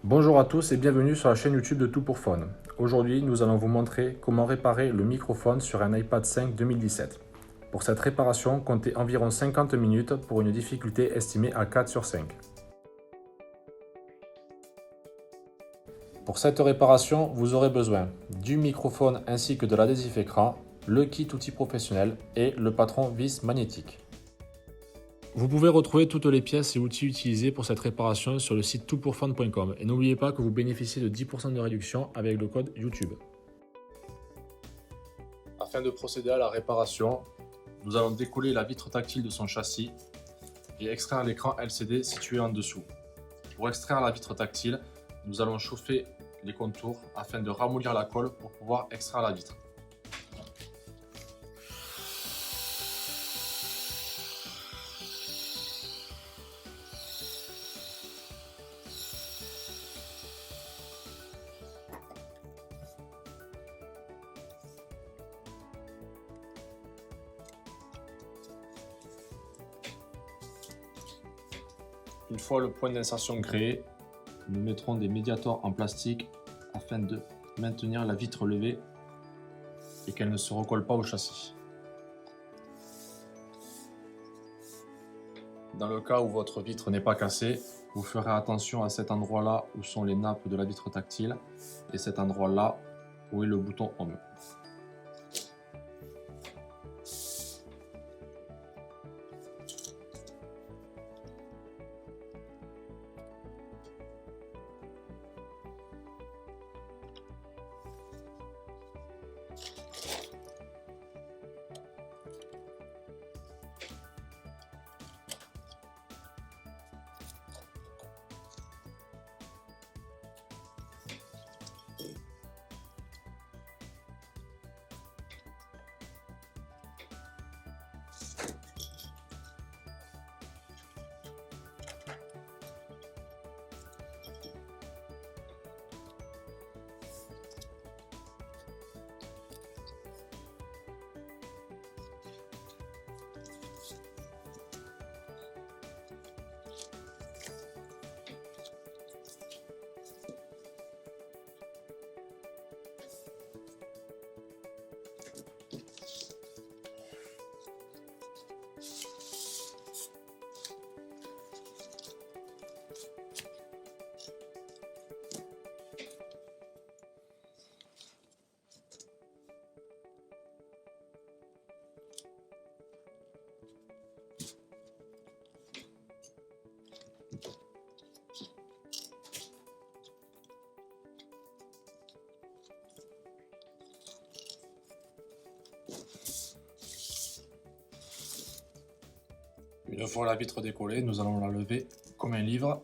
Bonjour à tous et bienvenue sur la chaîne YouTube de Tout pour Phone. Aujourd'hui, nous allons vous montrer comment réparer le microphone sur un iPad 5 2017. Pour cette réparation, comptez environ 50 minutes pour une difficulté estimée à 4 sur 5. Pour cette réparation, vous aurez besoin du microphone ainsi que de l'adhésif écran, le kit outil professionnel et le patron vis magnétique. Vous pouvez retrouver toutes les pièces et outils utilisés pour cette réparation sur le site toutpourphone.com et n'oubliez pas que vous bénéficiez de 10% de réduction avec le code YouTube. Afin de procéder à la réparation, nous allons décoller la vitre tactile de son châssis et extraire l'écran LCD situé en dessous. Pour extraire la vitre tactile, nous allons chauffer les contours afin de ramollir la colle pour pouvoir extraire la vitre. Une fois le point d'insertion créé, nous mettrons des médiators en plastique afin de maintenir la vitre levée et qu'elle ne se recolle pas au châssis. Dans le cas où votre vitre n'est pas cassée, vous ferez attention à cet endroit-là où sont les nappes de la vitre tactile et cet endroit-là où est le bouton Home. Une fois la vitre décollée, nous allons la lever comme un livre.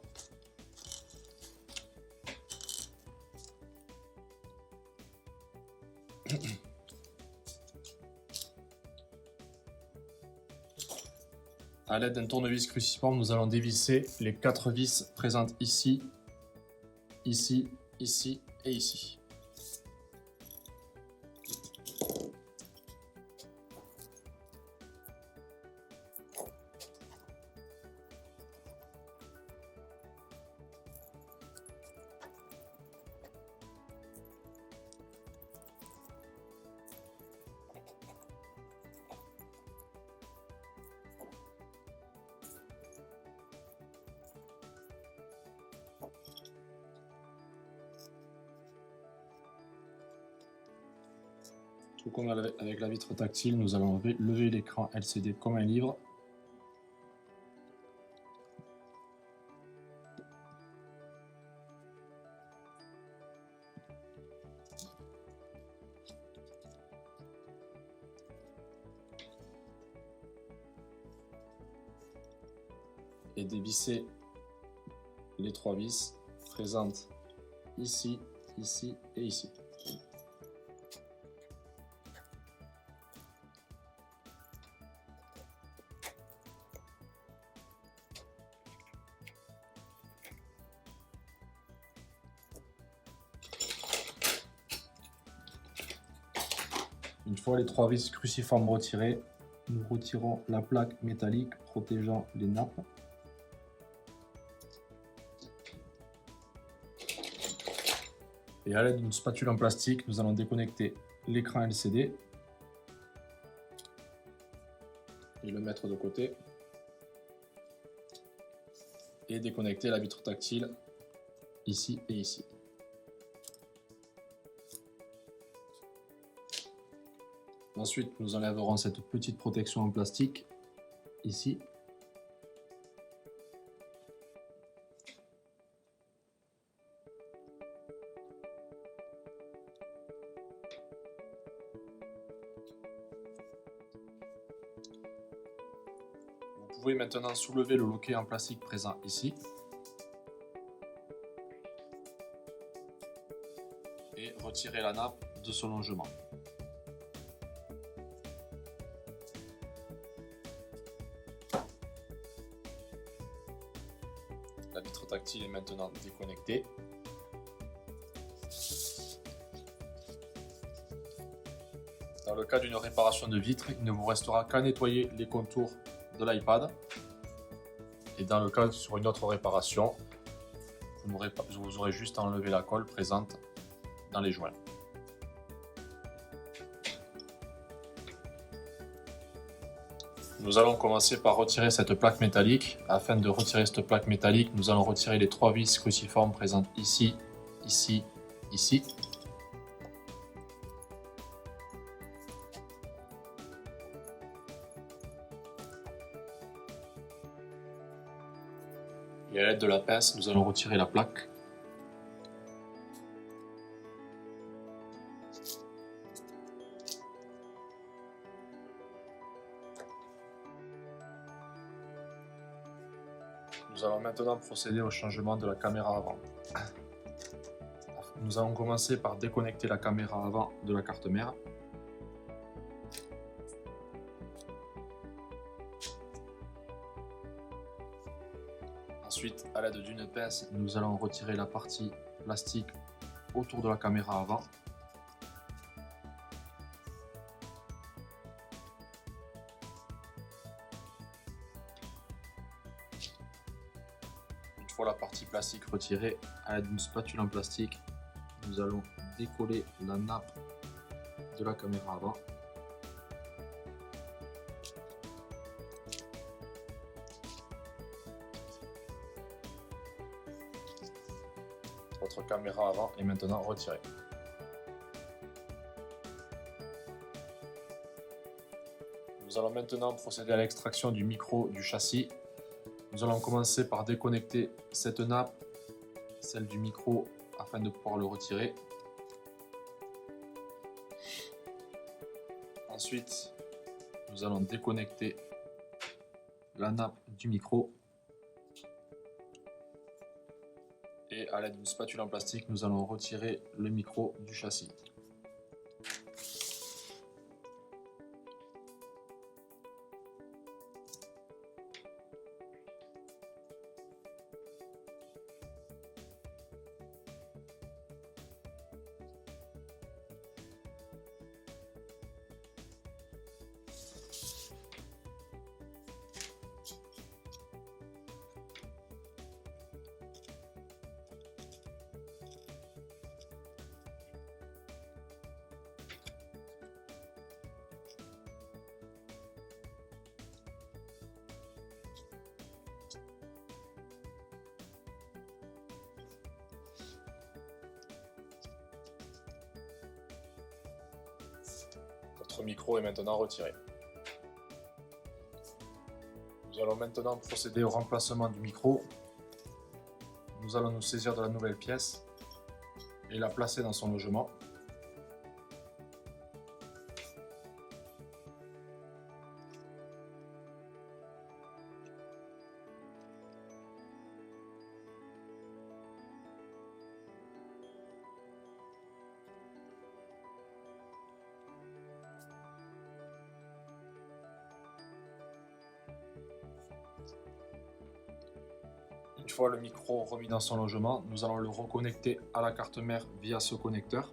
À l'aide d'un tournevis cruciforme, nous allons dévisser les 4 vis présentes ici, ici, ici et ici. Tout comme avec la vitre tactile, nous allons lever l'écran LCD comme un livre. Et dévisser les 3 vis présentes ici, ici et ici. Une fois les 3 vis cruciformes retirées, nous retirons la plaque métallique protégeant les nappes. Et à l'aide d'une spatule en plastique, nous allons déconnecter l'écran LCD et le mettre de côté. Et déconnecter la vitre tactile ici et ici. Ensuite, nous enlèverons cette petite protection en plastique ici. Vous pouvez maintenant soulever le loquet en plastique présent ici et retirer la nappe de son longement. La vitre tactile est maintenant déconnectée. Dans le cas d'une réparation de vitre, il ne vous restera qu'à nettoyer les contours de l'iPad. Et dans le cas sur une autre réparation, vous aurez juste à enlever la colle présente dans les joints. Nous allons commencer par retirer cette plaque métallique. Afin de retirer cette plaque métallique, nous allons retirer les 3 vis cruciformes présentes ici, ici, ici. Et à l'aide de la pince, nous allons retirer la plaque. Nous allons maintenant procéder au changement de la caméra avant. Nous allons commencer par déconnecter la caméra avant de la carte mère. Ensuite, à l'aide d'une pince, nous allons retirer la partie plastique autour de la caméra avant. Une fois la partie plastique retirée, à l'aide d'une spatule en plastique, nous allons décoller la nappe de la caméra avant. Votre caméra avant est maintenant retirée. Nous allons maintenant procéder à l'extraction du micro du châssis. Nous allons commencer par déconnecter cette nappe, celle du micro, afin de pouvoir le retirer. Ensuite, nous allons déconnecter la nappe du micro. Et à l'aide d'une spatule en plastique, nous allons retirer le micro du châssis. Votre micro est maintenant retiré. Nous allons maintenant procéder au remplacement du micro. Nous allons nous saisir de la nouvelle pièce et la placer dans son logement. Une fois le micro remis dans son logement, nous allons le reconnecter à la carte mère via ce connecteur.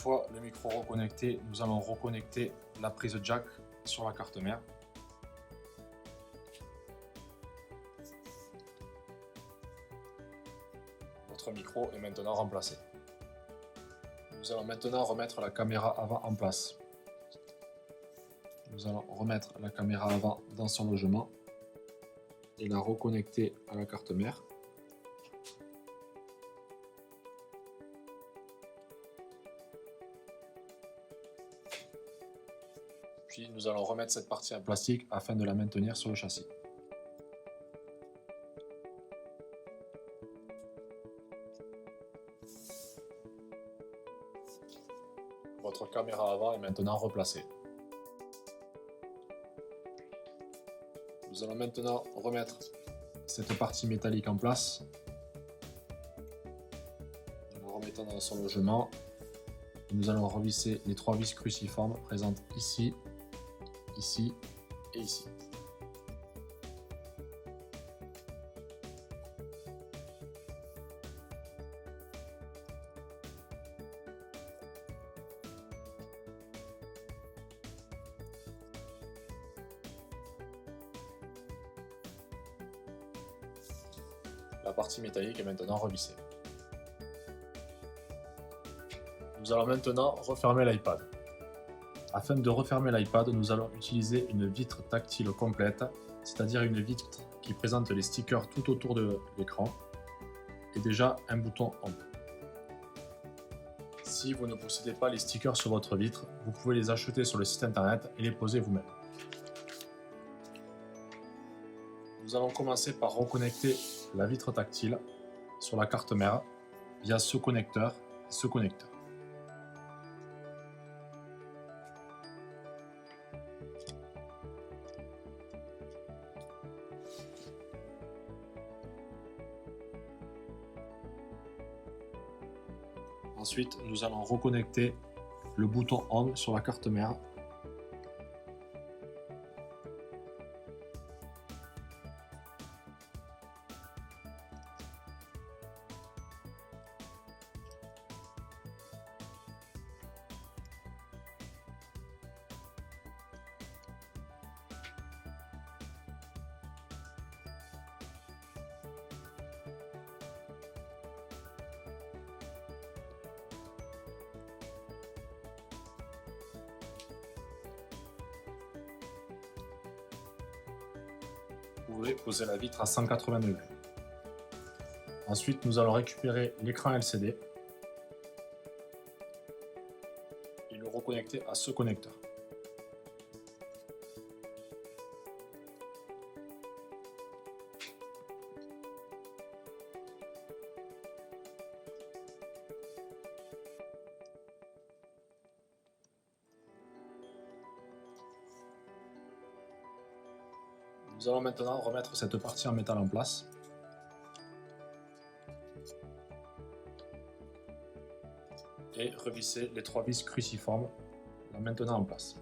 fois le micro reconnecté, nous allons reconnecter la prise jack sur la carte mère. Votre micro est maintenant remplacé. Nous allons maintenant remettre la caméra avant en place. Nous allons remettre la caméra avant dans son logement et la reconnecter à la carte mère. Puis nous allons remettre cette partie en plastique afin de la maintenir sur le châssis. Votre caméra avant est maintenant replacée. Nous allons maintenant remettre cette partie métallique en place. Nous la remettons dans son logement. Nous allons revisser les 3 vis cruciformes présentes ici, ici et ici. La partie métallique est maintenant revissée. Nous allons maintenant refermer l'iPad. Afin de refermer l'iPad, nous allons utiliser une vitre tactile complète, c'est-à-dire une vitre qui présente les stickers tout autour de l'écran et déjà un bouton on. Si vous ne possédez pas les stickers sur votre vitre, vous pouvez les acheter sur le site internet et les poser vous-même. Nous allons commencer par reconnecter la vitre tactile sur la carte mère via ce connecteur et ce connecteur. Ensuite, nous allons reconnecter le bouton on sur la carte mère. Vous pouvez poser la vitre à 180 degrés. Ensuite, nous allons récupérer l'écran LCD et le reconnecter à ce connecteur. Nous allons maintenant remettre cette partie en métal en place. Et revisser les 3 vis cruciformes, la maintenant en place.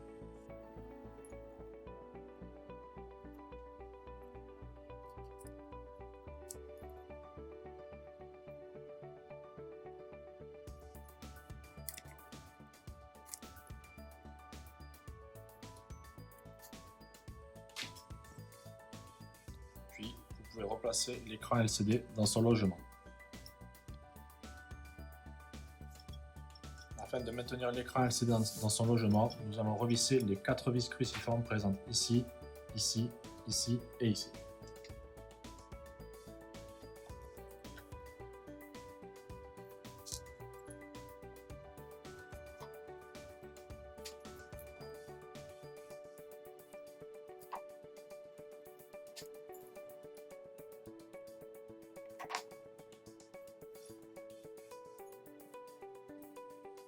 Puis, vous pouvez replacer l'écran LCD dans son logement. Afin de maintenir l'écran LCD dans son logement, nous allons revisser les 4 vis cruciformes présentes ici, ici, ici et ici.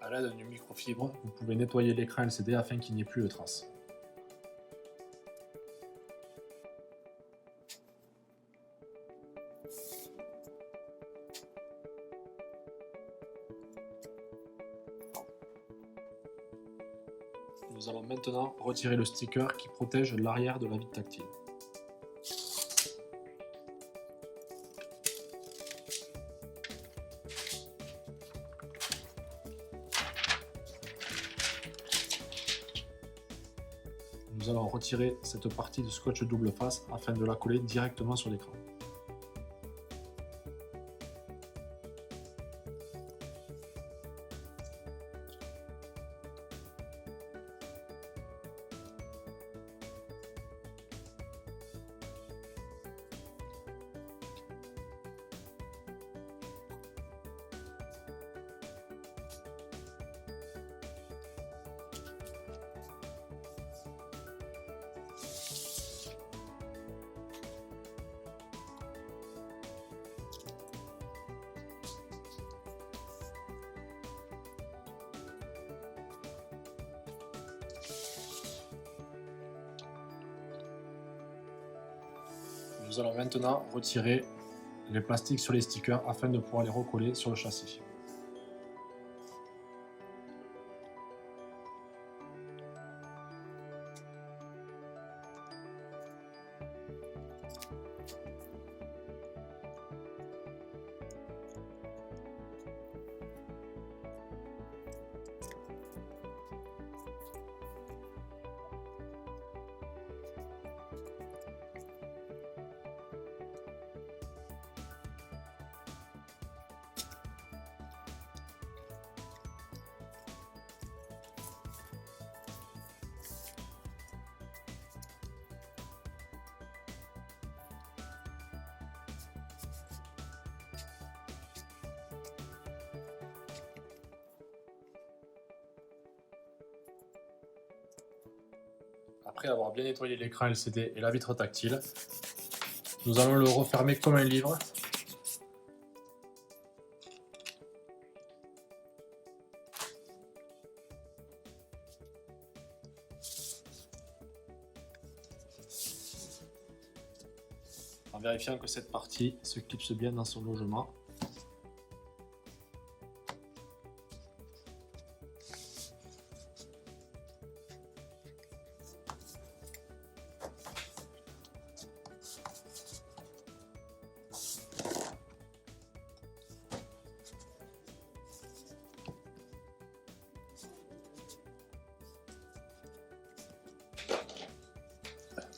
À l'aide d'une microfibre, vous pouvez nettoyer l'écran LCD afin qu'il n'y ait plus de traces. Nous allons maintenant retirer le sticker qui protège l'arrière de la vitre tactile. nous allons retirer cette partie de scotch double face afin de la coller directement sur l'écran. Nous allons maintenant retirer les plastiques sur les stickers afin de pouvoir les recoller sur le châssis. Après avoir bien nettoyé l'écran LCD et la vitre tactile, nous allons le refermer comme un livre. En vérifiant que cette partie se clipse bien dans son logement.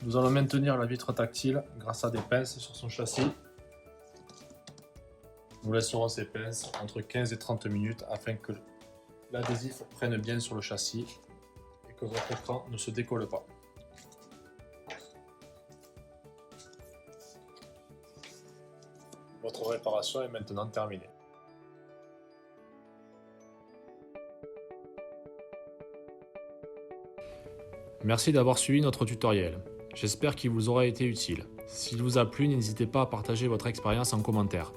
Nous allons maintenir la vitre tactile grâce à des pinces sur son châssis. Nous laisserons ces pinces entre 15 et 30 minutes afin que l'adhésif prenne bien sur le châssis et que votre écran ne se décolle pas. Votre réparation est maintenant terminée. Merci d'avoir suivi notre tutoriel. J'espère qu'il vous aura été utile. S'il vous a plu, n'hésitez pas à partager votre expérience en commentaire.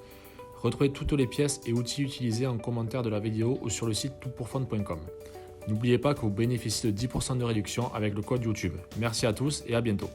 Retrouvez toutes les pièces et outils utilisés en commentaire de la vidéo ou sur le site toutpourfun.com. N'oubliez pas que vous bénéficiez de 10% de réduction avec le code YouTube. Merci à tous et à bientôt.